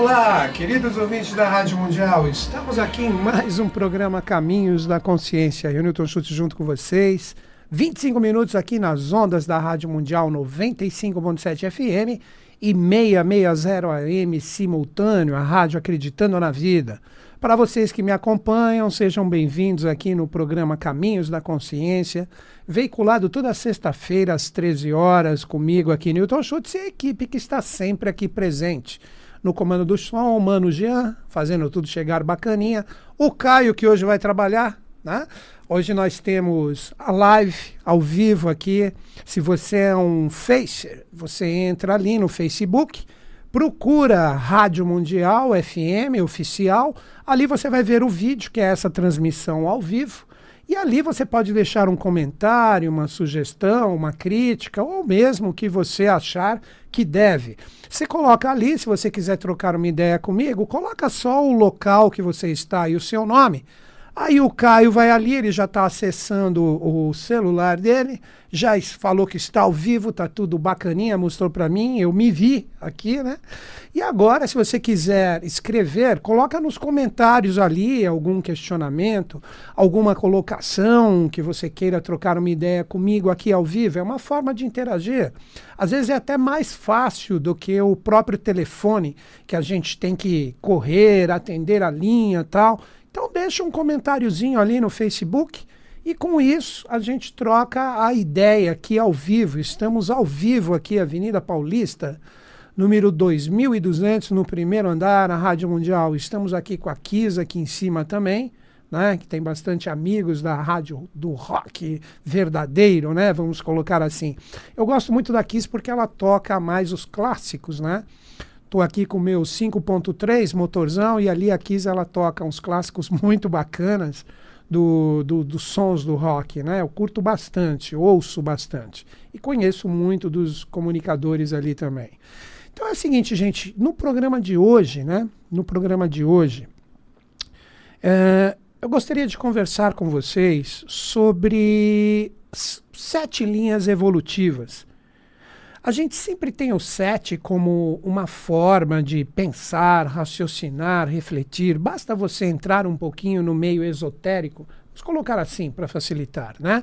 Olá, queridos ouvintes da Rádio Mundial, estamos aqui em mais um programa Caminhos da Consciência. Eu, Newton Schultz, junto com vocês, 25 minutos aqui nas ondas da Rádio Mundial 95.7 FM e 660 AM simultâneo, a rádio Acreditando na Vida. Para vocês que me acompanham, sejam bem-vindos aqui no programa Caminhos da Consciência, veiculado toda sexta-feira às 13 horas, comigo aqui, Newton Schultz, e a equipe que está sempre aqui presente. No comando do som, o Mano Jean, fazendo tudo chegar bacaninha. O Caio, que hoje vai trabalhar, né? Hoje nós temos a live ao vivo aqui. Se você é um facer, você entra ali no Facebook, procura Rádio Mundial FM Oficial. Ali você vai ver o vídeo, que é essa transmissão ao vivo. E ali você pode deixar um comentário, uma sugestão, uma crítica, ou mesmo o que você achar que deve. Você coloca ali, se você quiser trocar uma ideia comigo, coloca só o local que você está e o seu nome. Aí o Caio vai ali, ele já está acessando o celular dele, já falou que está ao vivo, está tudo bacaninha, mostrou para mim, eu me vi aqui, né? E agora, se você quiser escrever, coloca nos comentários ali algum questionamento, alguma colocação que você queira trocar uma ideia comigo aqui ao vivo, é uma forma de interagir. Às vezes é até mais fácil do que o próprio telefone, que a gente tem que correr, atender a linha e tal. Então deixa um comentáriozinho ali no Facebook e com isso a gente troca a ideia aqui ao vivo. Estamos ao vivo aqui, Avenida Paulista, número 2200, no primeiro andar, na Rádio Mundial. Estamos aqui com a Kisa aqui em cima também, né, que tem bastante amigos da rádio do rock verdadeiro, né, vamos colocar assim. Eu gosto muito da Kisa porque ela toca mais os clássicos, né? Estou aqui com o meu 5.3 motorzão e ali a Kisa ela toca uns clássicos muito bacanas dos sons do rock, né? Eu curto bastante, ouço bastante e conheço muito dos comunicadores ali também. Então é o seguinte, gente, no programa de hoje, né? No programa de hoje, eu gostaria de conversar com vocês sobre 7 linhas evolutivas. A gente sempre tem o 7 como uma forma de pensar, raciocinar, refletir. Basta você entrar um pouquinho no meio esotérico, vamos colocar assim para facilitar, né?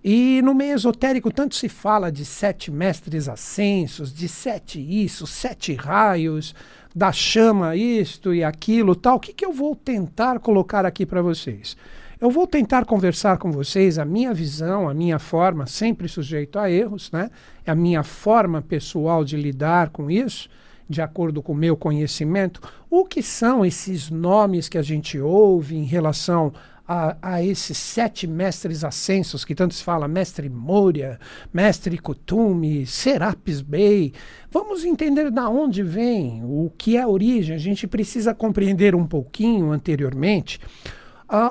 E no meio esotérico tanto se fala de 7 mestres ascensos, de 7 isso, 7 raios, da chama isto e aquilo, tal. O que eu vou tentar colocar aqui para vocês? Eu vou tentar conversar com vocês a minha visão, a minha forma, sempre sujeito a erros, né? É a minha forma pessoal de lidar com isso, de acordo com o meu conhecimento. O que são esses nomes que a gente ouve em relação a esses 7 mestres ascensos, que tanto se fala, Mestre Moria, Mestre Kuthumi, Serapis Bey. Vamos entender de onde vem, o que é a origem. A gente precisa compreender um pouquinho anteriormente,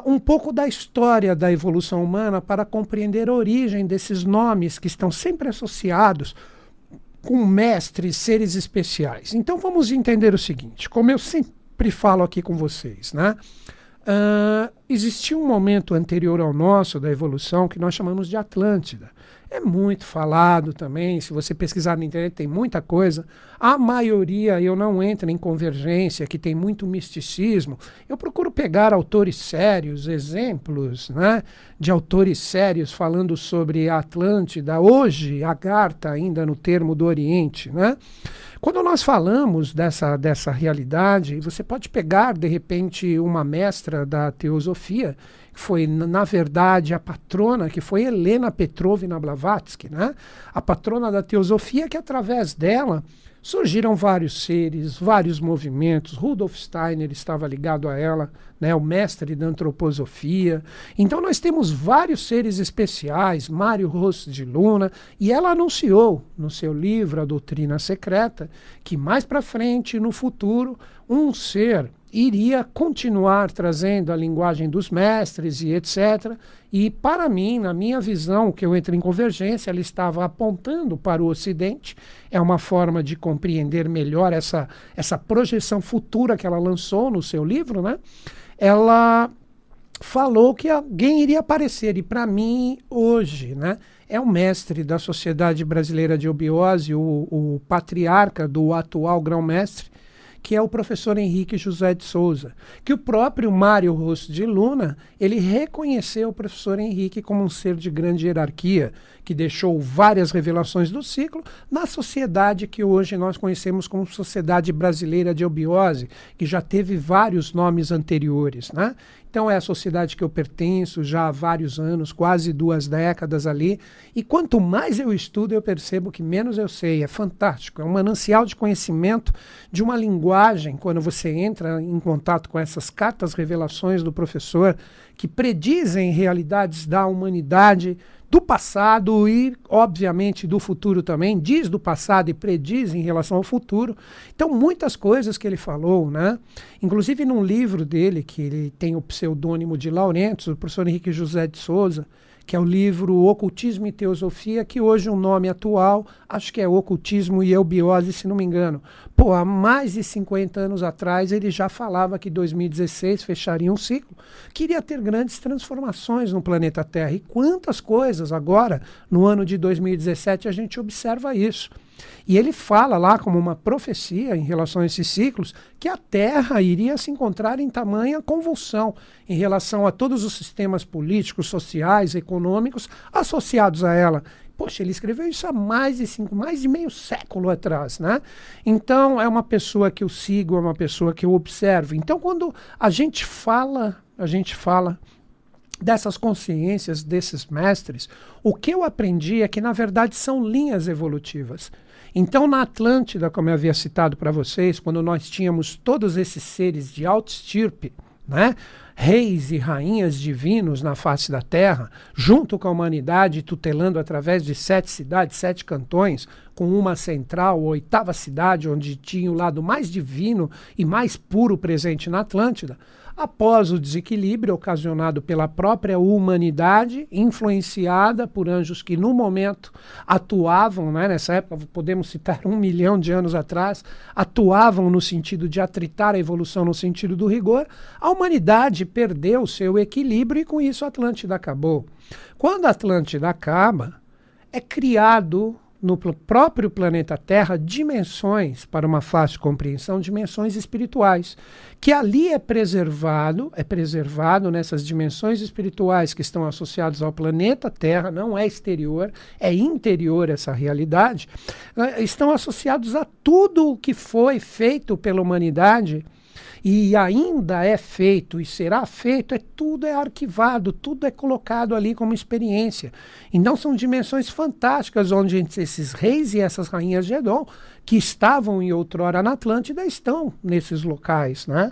um pouco da história da evolução humana para compreender a origem desses nomes que estão sempre associados com mestres, seres especiais. Então vamos entender o seguinte, como eu sempre falo aqui com vocês, né? Existia um momento anterior ao nosso, da evolução, que nós chamamos de Atlântida. É muito falado também, se você pesquisar na internet tem muita coisa. A maioria eu não entro em convergência, que tem muito misticismo. Eu procuro pegar autores sérios, exemplos, né, de autores sérios falando sobre a Atlântida. Hoje, Agartha ainda no termo do Oriente, né? Quando nós falamos dessa realidade, você pode pegar, de repente, uma mestra da teosofia, que foi, na verdade, a patrona, que foi Helena Petrovna Blavatsky, né? A patrona da teosofia, que através dela surgiram vários seres, vários movimentos. Rudolf Steiner estava ligado a ela, né, o mestre da antroposofia. Então nós temos vários seres especiais, Mário Rossi de Luna, e ela anunciou no seu livro A Doutrina Secreta que mais para frente, no futuro, um ser iria continuar trazendo a linguagem dos mestres e etc. E para mim, na minha visão, que eu entro em convergência, ela estava apontando para o Ocidente. É uma forma de compreender melhor essa projeção futura que ela lançou no seu livro, né? Ela falou que alguém iria aparecer, e para mim, hoje, né, é o mestre da Sociedade Brasileira de Obiose, o patriarca do atual grão-mestre, que é o professor Henrique José de Souza, que o próprio Mário Rosso de Luna, ele reconheceu o professor Henrique como um ser de grande hierarquia, que deixou várias revelações do ciclo na sociedade que hoje nós conhecemos como Sociedade Brasileira de Eubiose, que já teve vários nomes anteriores, né? Então é a sociedade que eu pertenço já há vários anos, quase 2 décadas ali, e quanto mais eu estudo, eu percebo que menos eu sei. É fantástico, é um manancial de conhecimento, de uma linguagem, quando você entra em contato com essas cartas revelações do professor, que predizem realidades da humanidade, do passado e, obviamente, do futuro também, diz do passado e prediz em relação ao futuro. Então, muitas coisas que ele falou, né? Inclusive num livro dele, que ele tem o pseudônimo de Laurentius, o professor Henrique José de Souza, que é o livro Ocultismo e Teosofia, que hoje o nome atual, acho que é Ocultismo e Eubiose, se não me engano. Pô, há mais de 50 anos atrás ele já falava que 2016 fecharia um ciclo, queria ter grandes transformações no planeta Terra. E quantas coisas agora, no ano de 2017, a gente observa isso. E ele fala lá como uma profecia em relação a esses ciclos que a Terra iria se encontrar em tamanha convulsão em relação a todos os sistemas políticos, sociais, econômicos associados a ela. Poxa, ele escreveu isso há mais de meio século atrás, né? Então, é uma pessoa que eu sigo, é uma pessoa que eu observo. Então, quando a gente fala dessas consciências, desses mestres, o que eu aprendi é que, na verdade, são linhas evolutivas. Então, na Atlântida, como eu havia citado para vocês, quando nós tínhamos todos esses seres de alta estirpe, né, reis e rainhas divinos na face da Terra, junto com a humanidade, tutelando através de 7 cidades, 7 cantões, com uma central, a 8ª cidade, onde tinha o lado mais divino e mais puro presente na Atlântida. Após o desequilíbrio ocasionado pela própria humanidade, influenciada por anjos que no momento atuavam, né, nessa época, podemos citar 1 milhão de anos atrás, atuavam no sentido de atritar a evolução no sentido do rigor, a humanidade perdeu seu equilíbrio e com isso a Atlântida acabou. Quando a Atlântida acaba, é criado no próprio planeta Terra dimensões, para uma fácil compreensão, dimensões espirituais, que ali é preservado nessas dimensões espirituais que estão associadas ao planeta Terra, não é exterior, é interior essa realidade, estão associados a tudo o que foi feito pela humanidade e ainda é feito e será feito, tudo é arquivado, tudo é colocado ali como experiência. Então são dimensões fantásticas onde esses reis e essas rainhas de Edom, que estavam em outrora na Atlântida, estão nesses locais, né?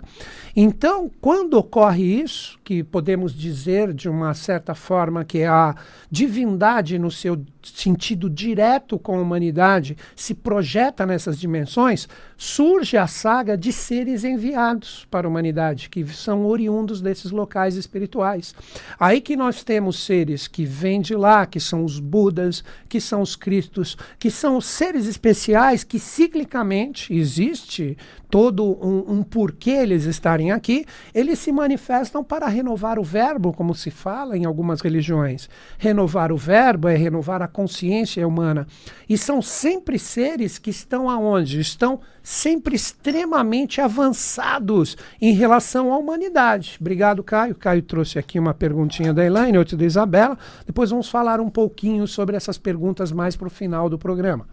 Então, quando ocorre isso, que podemos dizer de uma certa forma que a divindade no seu sentido direto com a humanidade se projeta nessas dimensões, surge a saga de seres enviados para a humanidade, que são oriundos desses locais espirituais. Aí que nós temos seres que vêm de lá, que são os Budas, que são os Cristos, que são os seres especiais que ciclicamente existe todo um porquê eles estarem aqui, eles se manifestam para renovar o verbo, como se fala em algumas religiões. Renovar o verbo é renovar a consciência humana. E são sempre seres que estão aonde? Estão sempre extremamente avançados em relação à humanidade. Obrigado, Caio. Caio trouxe aqui uma perguntinha da Elaine, outra da Isabela. Depois vamos falar um pouquinho sobre essas perguntas mais para o final do programa.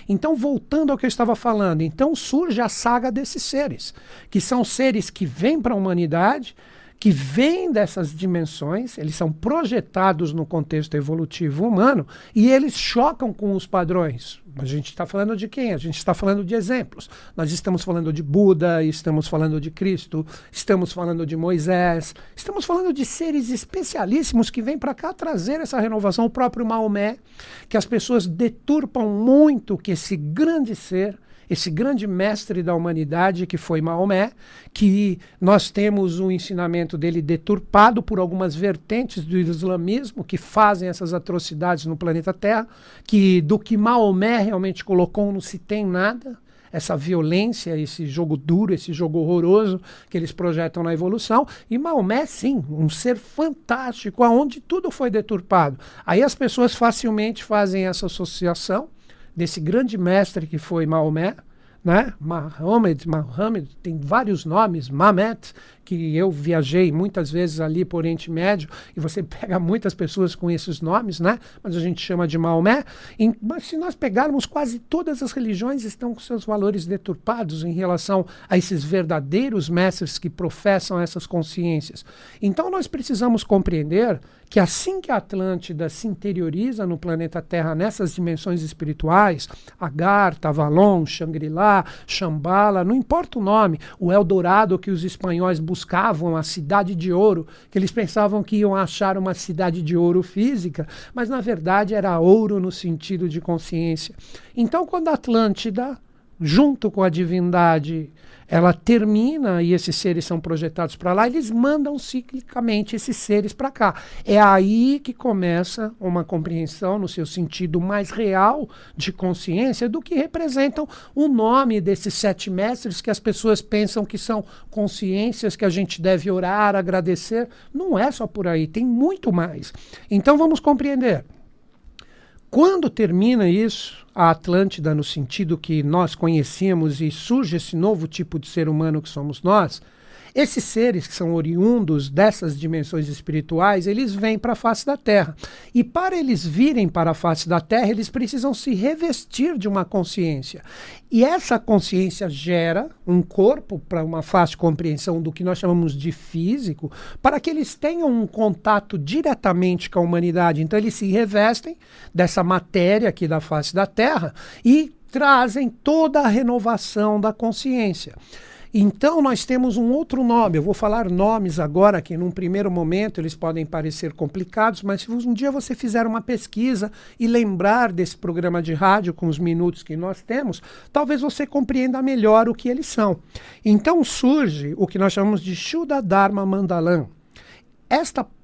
Então, voltando ao que eu estava falando, então surge a saga desses seres, que são seres que vêm para a humanidade, que vêm dessas dimensões, eles são projetados no contexto evolutivo humano e eles chocam com os padrões. A gente está falando de quem? A gente está falando de exemplos. Nós estamos falando de Buda, estamos falando de Cristo, estamos falando de Moisés, estamos falando de seres especialíssimos que vêm para cá trazer essa renovação. O próprio Maomé, que as pessoas deturpam muito que esse grande ser, esse grande mestre da humanidade que foi Maomé, que nós temos o ensinamento dele deturpado por algumas vertentes do islamismo que fazem essas atrocidades no planeta Terra, que do que Maomé realmente colocou não se tem nada, essa violência, esse jogo duro, esse jogo horroroso que eles projetam na evolução. E Maomé, sim, um ser fantástico, onde tudo foi deturpado. Aí as pessoas facilmente fazem essa associação desse grande mestre que foi Maomé, né? Mohammed, tem vários nomes, Mamet, que eu viajei muitas vezes ali por Oriente Médio, e você pega muitas pessoas com esses nomes, né? Mas a gente chama de Maomé. Mas se nós pegarmos, quase todas as religiões estão com seus valores deturpados em relação a esses verdadeiros mestres que professam essas consciências. Então nós precisamos compreender que assim que a Atlântida se interioriza no planeta Terra nessas dimensões espirituais, Agartha, Avalon, Shangri-La, Shambhala, não importa o nome, o Eldorado que os espanhóis buscavam, a cidade de ouro, que eles pensavam que iam achar uma cidade de ouro física, mas na verdade era ouro no sentido de consciência. Então quando a Atlântida, junto com a divindade, ela termina e esses seres são projetados para lá, eles mandam ciclicamente esses seres para cá. É aí que começa uma compreensão no seu sentido mais real de consciência do que representam o nome desses 7 mestres que as pessoas pensam que são consciências que a gente deve orar, agradecer. Não é só por aí, tem muito mais. Então vamos compreender. Quando termina isso, a Atlântida, no sentido que nós conhecíamos e surge esse novo tipo de ser humano que somos nós, esses seres que são oriundos dessas dimensões espirituais, eles vêm para a face da Terra. E para eles virem para a face da Terra, eles precisam se revestir de uma consciência. E essa consciência gera um corpo para uma fácil compreensão do que nós chamamos de físico, para que eles tenham um contato diretamente com a humanidade. Então eles se revestem dessa matéria aqui da face da Terra e trazem toda a renovação da consciência. Então nós temos um outro nome, eu vou falar nomes agora que num primeiro momento eles podem parecer complicados, mas se um dia você fizer uma pesquisa e lembrar desse programa de rádio com os minutos que nós temos, talvez você compreenda melhor o que eles são. Então surge o que nós chamamos de Shuddha Dharma Mandalam.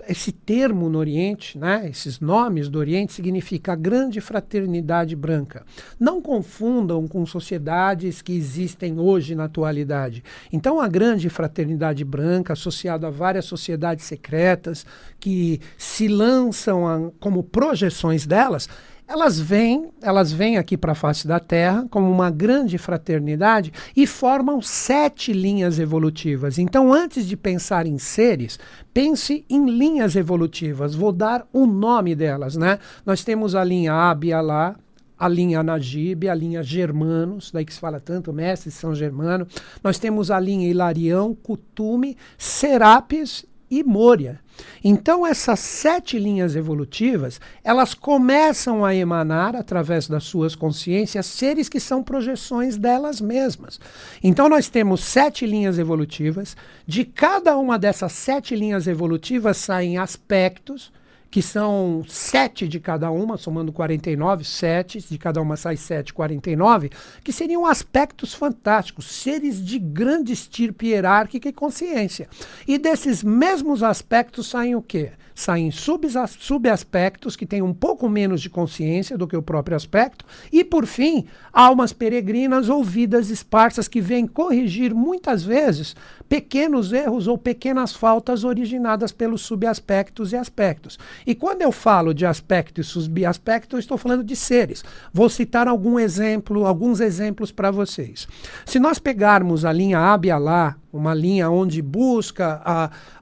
Esse termo no Oriente, né, esses nomes do Oriente, significa a grande fraternidade branca. Não confundam com sociedades que existem hoje na atualidade. Então, a grande fraternidade branca, associada a várias sociedades secretas que se lançam como projeções delas, elas vêm aqui para a face da Terra como uma grande fraternidade e formam 7 linhas evolutivas. Então, antes de pensar em seres, pense em linhas evolutivas. Vou dar o nome delas, né? Nós temos a linha Abiyalá, a linha Najib, a linha Germanos, daí que se fala tanto, mestre São Germano. Nós temos a linha Hilarião, Kutume, Serapis e Moria. Então essas 7 linhas evolutivas, elas começam a emanar, através das suas consciências, seres que são projeções delas mesmas. Então nós temos 7 linhas evolutivas, de cada uma dessas 7 linhas evolutivas saem aspectos, que são 7 de cada uma, somando 49, 7, de cada uma sai 7, 49, que seriam aspectos fantásticos, seres de grande estirpe hierárquica e consciência. E desses mesmos aspectos saem o quê? Saem subaspectos que têm um pouco menos de consciência do que o próprio aspecto, e por fim, almas peregrinas ou vidas esparsas que vêm corrigir muitas vezes pequenos erros ou pequenas faltas originadas pelos subaspectos e aspectos. E quando eu falo de aspecto e subaspecto, eu estou falando de seres. Vou citar alguns exemplos para vocês. Se nós pegarmos a linha Abiyalá, uma linha onde busca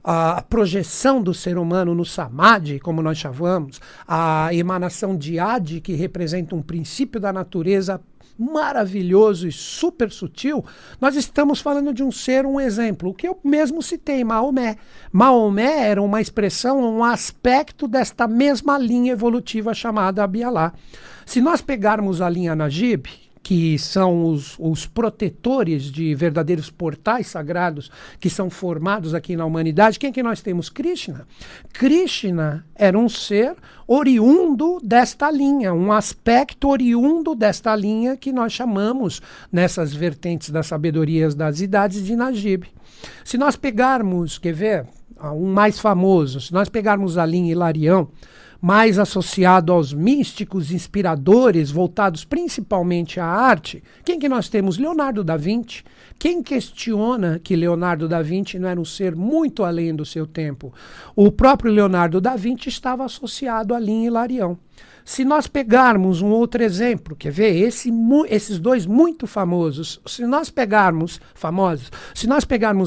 a projeção do ser humano no Samadhi, como nós chamamos, a emanação de Adi, que representa um princípio da natureza maravilhoso e super sutil, nós estamos falando de um ser, um exemplo, o que eu mesmo citei, Maomé. Maomé era uma expressão, um aspecto desta mesma linha evolutiva chamada Abiyalá. Se nós pegarmos a linha Najib, que são os protetores de verdadeiros portais sagrados que são formados aqui na humanidade, quem que nós temos? Krishna. Krishna era um ser oriundo desta linha, um aspecto oriundo desta linha que nós chamamos, nessas vertentes das sabedorias das idades, de Najib. Se nós pegarmos, quer ver, um mais famoso, se nós pegarmos a linha Hilarião, mais associado aos místicos inspiradores, voltados principalmente à arte, quem que nós temos? Leonardo da Vinci. Quem questiona que Leonardo da Vinci não era um ser muito além do seu tempo? O próprio Leonardo da Vinci estava associado à linha Hilarião. Se nós pegarmos um outro exemplo, quer ver? Esses dois muito famosos, se nós pegarmos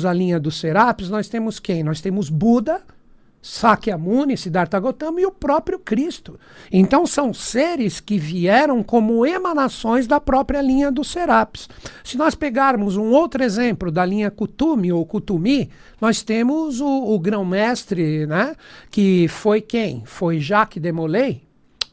a linha dos Serapis, nós temos quem? Nós temos Buda, Sakyamuni, Siddhartha Gautama e o próprio Cristo. Então são seres que vieram como emanações da própria linha dos Serapis. Se nós pegarmos um outro exemplo da linha Kutumi ou Kutumi, nós temos o grão-mestre, né, que foi quem? Foi Jacques de Molay.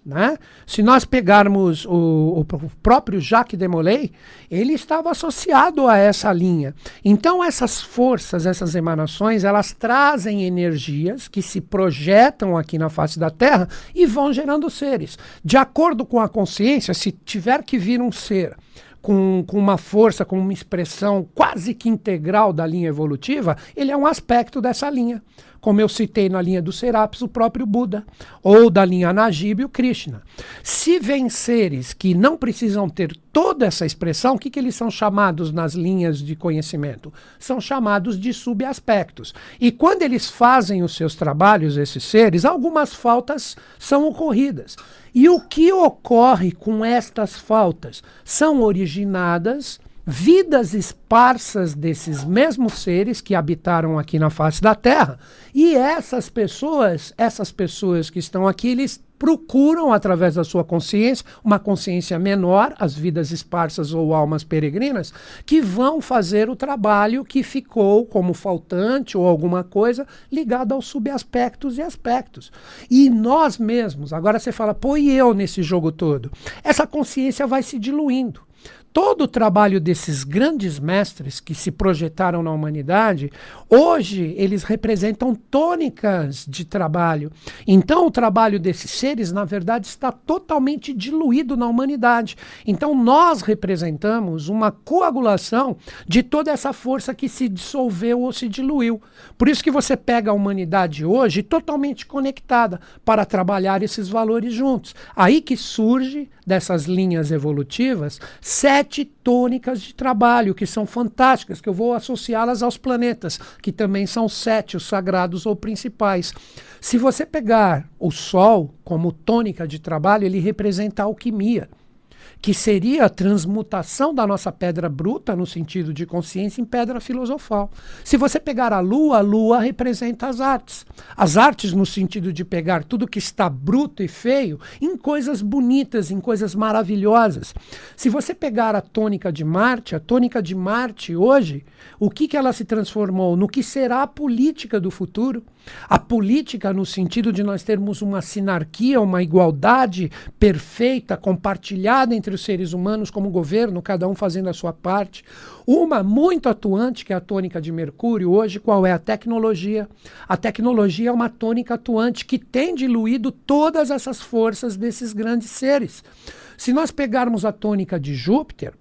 Né? Se nós pegarmos o próprio Jacques de Molay, ele estava associado a essa linha. Então essas forças, essas emanações, elas trazem energias que se projetam aqui na face da Terra e vão gerando seres. De acordo com a consciência, se tiver que vir um ser com uma força, com uma expressão quase que integral da linha evolutiva, ele é um aspecto dessa linha. Como eu citei na linha dos Serapis, o próprio Buda, ou da linha Najib, o Krishna. Se vêm seres que não precisam ter toda essa expressão, o que eles são chamados nas linhas de conhecimento? São chamados de subaspectos. E quando eles fazem os seus trabalhos, esses seres, algumas faltas são ocorridas. E o que ocorre com estas faltas? São originadas vidas esparsas desses mesmos seres que habitaram aqui na face da Terra. E essas pessoas que estão aqui, eles procuram, através da sua consciência, uma consciência menor, as vidas esparsas ou almas peregrinas, que vão fazer o trabalho que ficou como faltante ou alguma coisa ligada aos subaspectos e aspectos. E nós mesmos, agora você fala, pô, e eu nesse jogo todo? Essa consciência vai se diluindo. Todo o trabalho desses grandes mestres que se projetaram na humanidade, hoje eles representam tônicas de trabalho. Então o trabalho desses seres, na verdade, está totalmente diluído na humanidade. Então nós representamos uma coagulação de toda essa força que se dissolveu ou se diluiu. Por isso que você pega a humanidade hoje totalmente conectada para trabalhar esses valores juntos. Aí que surge dessas linhas evolutivas 7 tônicas de trabalho, que são fantásticas, que eu vou associá-las aos planetas, que também são 7, os sagrados ou principais. Se você pegar o Sol como tônica de trabalho, ele representa a alquimia, que seria a transmutação da nossa pedra bruta, no sentido de consciência, em pedra filosofal. Se você pegar a Lua representa as artes. As artes no sentido de pegar tudo que está bruto e feio em coisas bonitas, em coisas maravilhosas. Se você pegar a tônica de Marte hoje, o que ela se transformou? No que será a política do futuro. A política no sentido de nós termos uma sinarquia, uma igualdade perfeita, compartilhada entre os seres humanos como governo, cada um fazendo a sua parte. Uma muito atuante, que é a tônica de Mercúrio, hoje qual é a tecnologia? A tecnologia é uma tônica atuante que tem diluído todas essas forças desses grandes seres. Se nós pegarmos a tônica de Júpiter,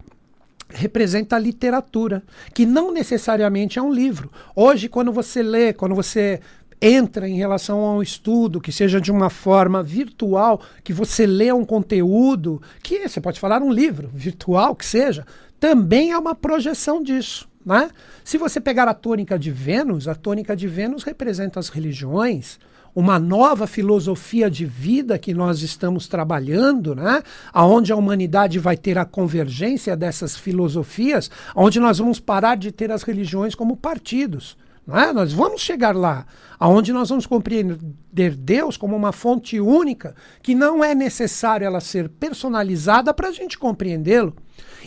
representa a literatura, que não necessariamente é um livro. Hoje, quando você lê, quando você entra em relação ao estudo, que seja de uma forma virtual, que você lê um conteúdo, que você pode falar um livro virtual, que seja, também é uma projeção disso. Né? Se você pegar a tônica de Vênus representa as religiões, uma nova filosofia de vida que nós estamos trabalhando, né? Onde a humanidade vai ter a convergência dessas filosofias, onde nós vamos parar de ter as religiões como partidos. Né? Nós vamos chegar lá, onde nós vamos compreender Deus como uma fonte única, que não é necessário ela ser personalizada para a gente compreendê-lo.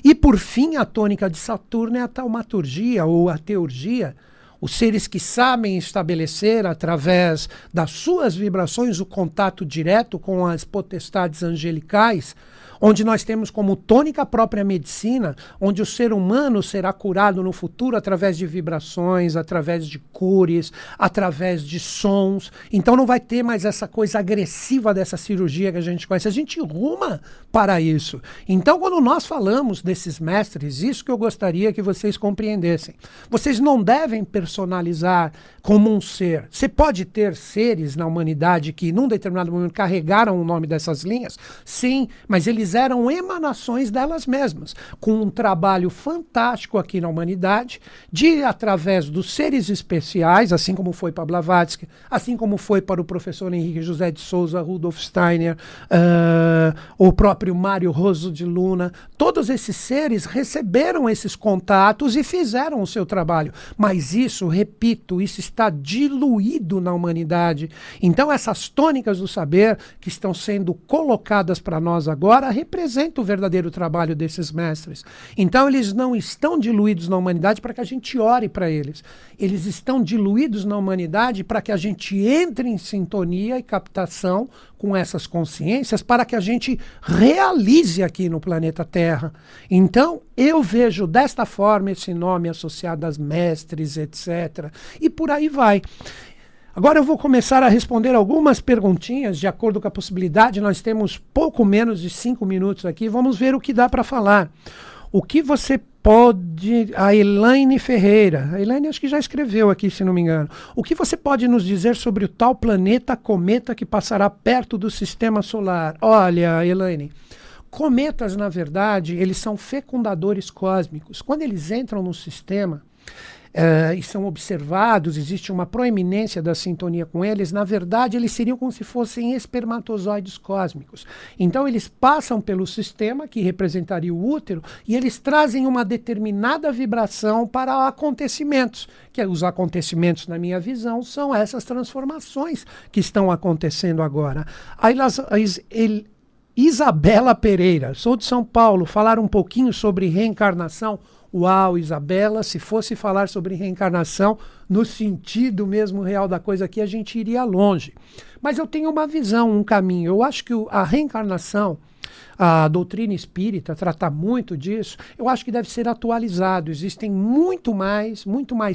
E, por fim, a tônica de Saturno é a taumaturgia ou a teurgia, os seres que sabem estabelecer, através das suas vibrações, o contato direto com as potestades angelicais, onde nós temos como tônica a própria medicina, onde o ser humano será curado no futuro através de vibrações, através de cores, através de sons. Então não vai ter mais essa coisa agressiva dessa cirurgia que a gente conhece. A gente ruma para isso. Então, quando nós falamos desses mestres, isso que eu gostaria que vocês compreendessem. Vocês não devem personalizar como um ser. Você pode ter seres na humanidade que, num determinado momento, carregaram o nome dessas linhas, sim, mas eles eles eram emanações delas mesmas, com um trabalho fantástico aqui na humanidade, através dos seres especiais, assim como foi para Blavatsky, assim como foi para o professor Henrique José de Souza, Rudolf Steiner, o próprio Mário Rosso de Luna. Todos esses seres receberam esses contatos e fizeram o seu trabalho. Mas isso, repito, isso está diluído na humanidade. Então essas tônicas do saber que estão sendo colocadas para nós agora representam o verdadeiro trabalho desses mestres. Então eles não estão diluídos na humanidade para que a gente ore para eles. Eles estão diluídos na humanidade para que a gente entre em sintonia e captação com essas consciências para que a gente realize aqui no planeta Terra. Então, eu vejo desta forma esse nome associado às mestres, etc. E por aí vai. Agora eu vou começar a responder algumas perguntinhas, de acordo com a possibilidade. Nós temos pouco menos de 5 minutos aqui. Vamos ver o que dá para falar. O que você pode... A Elaine Ferreira. A Elaine acho que já escreveu aqui, se não me engano. O que você pode nos dizer sobre o tal planeta cometa que passará perto do sistema solar? Olha, Elaine, cometas, na verdade, eles são fecundadores cósmicos. Quando eles entram no sistema... e são observados, existe uma proeminência da sintonia com eles, na verdade eles seriam como se fossem espermatozoides cósmicos. Então eles passam pelo sistema, que representaria o útero, e eles trazem uma determinada vibração para acontecimentos, que os acontecimentos, na minha visão, são essas transformações que estão acontecendo agora. Isabela Pereira, sou de São Paulo, falar um pouquinho sobre reencarnação. Uau, Isabela, se fosse falar sobre reencarnação no sentido mesmo real da coisa aqui, a gente iria longe. Mas eu tenho uma visão, um caminho. Eu acho que a reencarnação, a doutrina espírita trata muito disso, eu acho que deve ser atualizado. Existem muito mais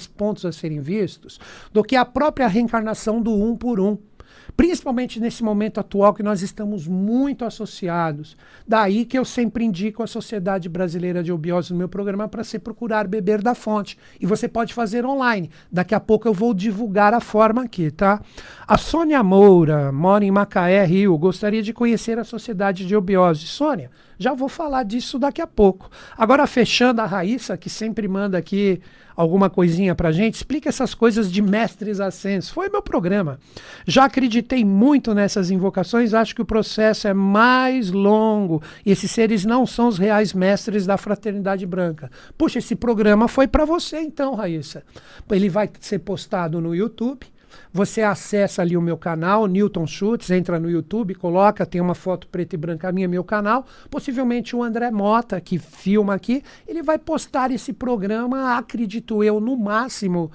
pontos a serem vistos do que a própria reencarnação do um por um. Principalmente nesse momento atual que nós estamos muito associados. Daí que eu sempre indico a Sociedade Brasileira de Obiose no meu programa para você procurar beber da fonte. E você pode fazer online. Daqui a pouco eu vou divulgar a forma aqui, tá? A Sônia Moura, mora em Macaé, Rio, gostaria de conhecer a Sociedade de Obiose. Sônia, já vou falar disso daqui a pouco. Agora, fechando, a Raíssa, que sempre manda aqui alguma coisinha pra gente, explica essas coisas de mestres ascensos. Foi meu programa. Já acreditei muito nessas invocações, acho que o processo é mais longo e esses seres não são os reais mestres da Fraternidade Branca. Puxa, esse programa foi para você então, Raíssa. Ele vai ser postado no YouTube. Você acessa ali o meu canal, Newton Schultz, entra no YouTube, coloca, tem uma foto preta e branca minha, meu canal. Possivelmente o André Mota, que filma aqui, ele vai postar esse programa, acredito eu, no máximo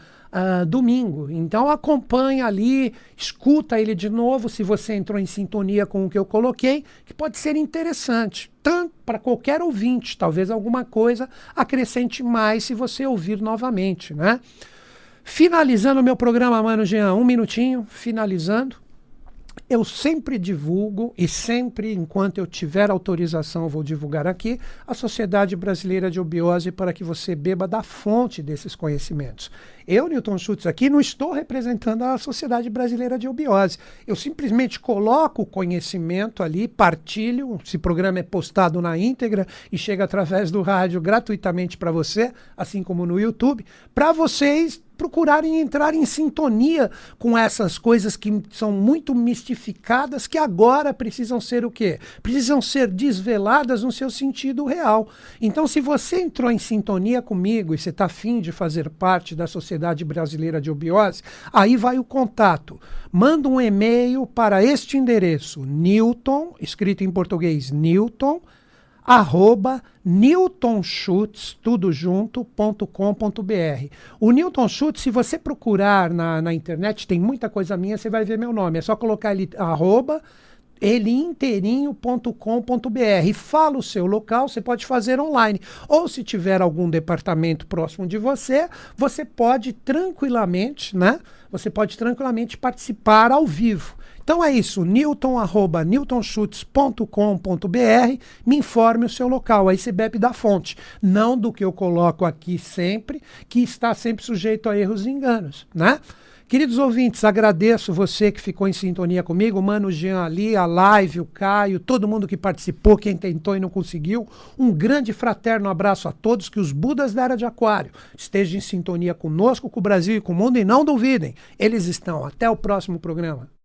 domingo. Então acompanha ali, escuta ele de novo, se você entrou em sintonia com o que eu coloquei, que pode ser interessante, tanto para qualquer ouvinte, talvez alguma coisa acrescente mais se você ouvir novamente, né? Finalizando o meu programa, Mano Jean, um minutinho, finalizando. Eu sempre divulgo, e sempre, enquanto eu tiver autorização, eu vou divulgar aqui, a Sociedade Brasileira de Obiose para que você beba da fonte desses conhecimentos. Eu, Newton Schultz, aqui não estou representando a Sociedade Brasileira de Obiose. Eu simplesmente coloco o conhecimento ali, partilho, esse programa é postado na íntegra e chega através do rádio gratuitamente para você, assim como no YouTube, para vocês procurarem entrar em sintonia com essas coisas que são muito mistificadas, que agora precisam ser o quê? Precisam ser desveladas no seu sentido real. Então, se você entrou em sintonia comigo e você está afim de fazer parte da Sociedade Brasileira de Obiose, aí vai o contato. Manda um e-mail para este endereço, Newton, escrito em português, Newton, @newtonschutz, tudo junto.com.br. O Newton Schutz, se você procurar na internet, tem muita coisa minha, você vai ver meu nome. É só colocar ali, @eleinteirinho.com.br. Fala o seu local, você pode fazer online. Ou se tiver algum departamento próximo de você, você pode tranquilamente, né? Você pode tranquilamente participar ao vivo. Então é isso, newton@newtonschutz.com.br, me informe o seu local, aí você bebe da fonte, não do que eu coloco aqui sempre, que está sempre sujeito a erros e enganos, né? Queridos ouvintes, agradeço você que ficou em sintonia comigo, Mano Jean ali, a live, o Caio, todo mundo que participou, quem tentou e não conseguiu. Um grande fraterno abraço a todos, que os Budas da Era de Aquário estejam em sintonia conosco, com o Brasil e com o mundo, e não duvidem, eles estão. Até o próximo programa.